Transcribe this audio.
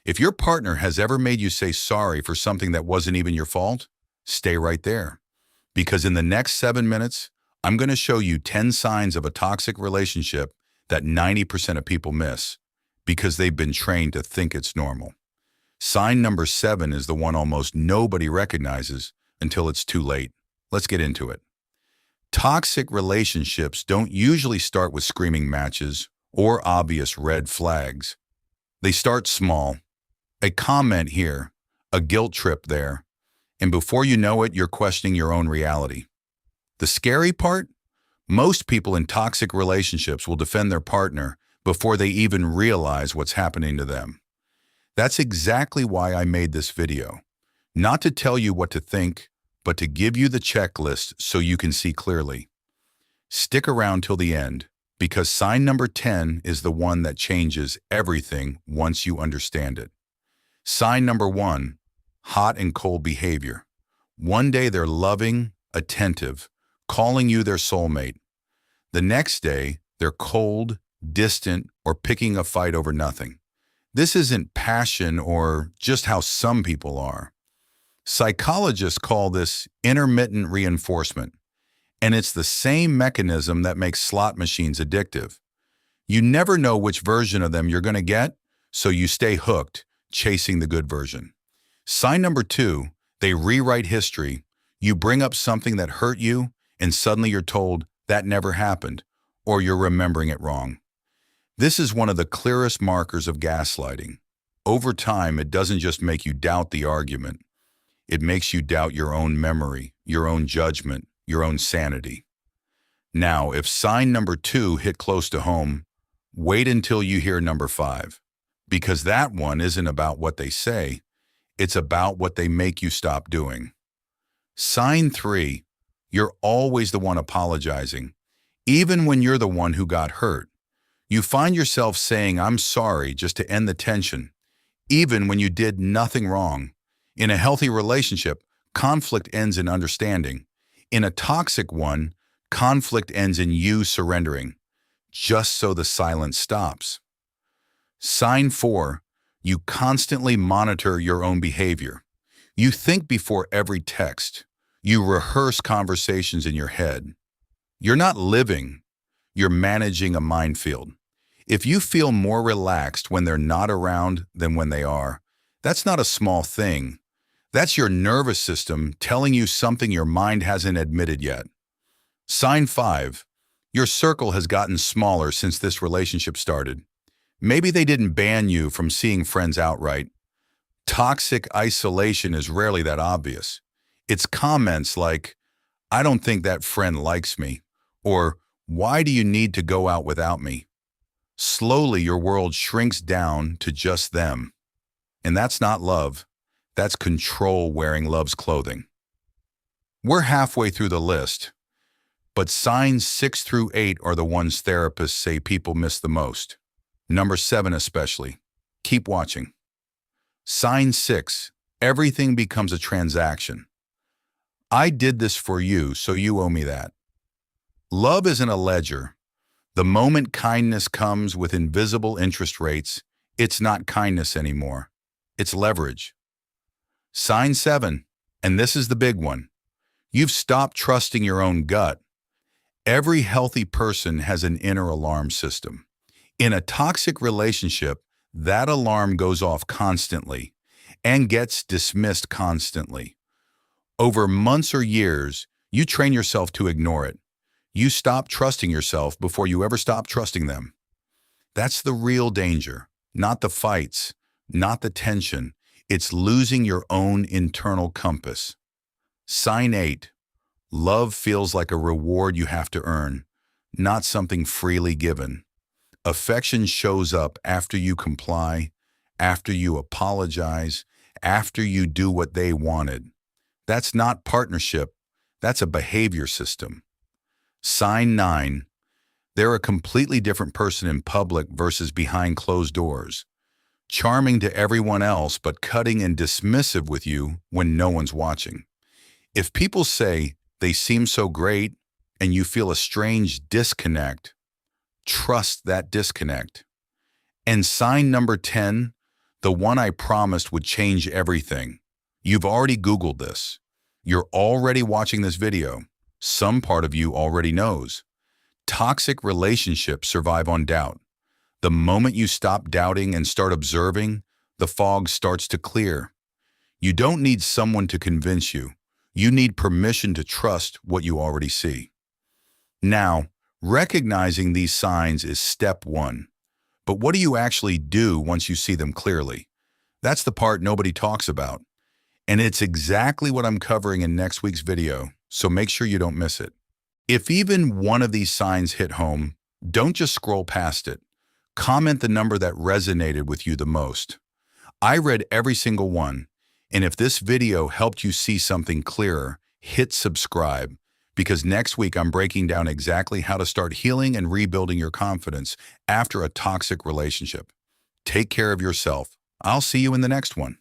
If your partner has ever made you say sorry for something that wasn't even your fault, stay right there. Because in the next 7 minutes, I'm going to show you 10 signs of a toxic relationship that 90% of people miss because they've been trained to think it's normal. Sign number 7 is the one almost nobody recognizes until it's too late. Let's get into it. Toxic relationships don't usually start with screaming matches or obvious red flags. They start small. A comment here, a guilt trip there, and before you know it, you're questioning your own reality. The scary part? Most people in toxic relationships will defend their partner before they even realize what's happening to them. That's exactly why I made this video. Not to tell you what to think, but to give you the checklist so you can see clearly. Stick around till the end, because sign number 10 is the one that changes everything once you understand it. Sign number 1, hot and cold behavior. One day they're loving, attentive, calling you their soulmate. The next day, they're cold, distant, or picking a fight over nothing. This isn't passion or just how some people are. Psychologists call this intermittent reinforcement, and it's the same mechanism that makes slot machines addictive. You never know which version of them you're going to get, so you stay hooked, chasing the good version. Sign number 2, they rewrite history. You bring up something that hurt you, and suddenly you're told that never happened, or you're remembering it wrong. This is one of the clearest markers of gaslighting. Over time, it doesn't just make you doubt the argument. It makes you doubt your own memory, your own judgment, your own sanity. Now, if sign number 2 hit close to home, wait until you hear number 5, because that one isn't about what they say, it's about what they make you stop doing. Sign 3, you're always the one apologizing, even when you're the one who got hurt. You find yourself saying, "I'm sorry," just to end the tension, even when you did nothing wrong. In a healthy relationship, conflict ends in understanding. In a toxic one, conflict ends in you surrendering, just so the silence stops. Sign 4, you constantly monitor your own behavior. You think before every text. You rehearse conversations in your head. You're not living, you're managing a minefield. If you feel more relaxed when they're not around than when they are, that's not a small thing. That's your nervous system telling you something your mind hasn't admitted yet. Sign 5, your circle has gotten smaller since this relationship started. Maybe they didn't ban you from seeing friends outright. Toxic isolation is rarely that obvious. It's comments like, "I don't think that friend likes me," or "Why do you need to go out without me?" Slowly, your world shrinks down to just them. And that's not love. That's control wearing love's clothing. We're halfway through the list, but signs 6 through 8 are the ones therapists say people miss the most. Number 7 especially. Keep watching. Sign 6, everything becomes a transaction. I did this for you, so you owe me that. Love isn't a ledger. The moment kindness comes with invisible interest rates, it's not kindness anymore. It's leverage. Sign 7, and this is the big one. You've stopped trusting your own gut. Every healthy person has an inner alarm system. In a toxic relationship, that alarm goes off constantly and gets dismissed constantly. Over months or years, you train yourself to ignore it. You stop trusting yourself before you ever stop trusting them. That's the real danger, not the fights, not the tension. It's losing your own internal compass. Sign 8, love feels like a reward you have to earn, not something freely given. Affection shows up after you comply, after you apologize, after you do what they wanted. That's not partnership, that's a behavior system. Sign 9, they're a completely different person in public versus behind closed doors. Charming to everyone else, but cutting and dismissive with you when no one's watching. If people say they seem so great and you feel a strange disconnect, trust that disconnect. And sign number 10, The one I promised would change everything. You've already Googled this. You're already watching this video. Some part of you already knows. Toxic relationships survive on doubt. The moment you stop doubting and start observing, the fog starts to clear. You don't need someone to convince you. You need permission to trust what you already see. Now, recognizing these signs is step one. But what do you actually do once you see them clearly? That's the part nobody talks about. And it's exactly what I'm covering in next week's video, so make sure you don't miss it. If even one of these signs hit home, don't just scroll past it. Comment the number that resonated with you the most. I read every single one, and if this video helped you see something clearer, hit subscribe, because next week I'm breaking down exactly how to start healing and rebuilding your confidence after a toxic relationship. Take care of yourself. I'll see you in the next one.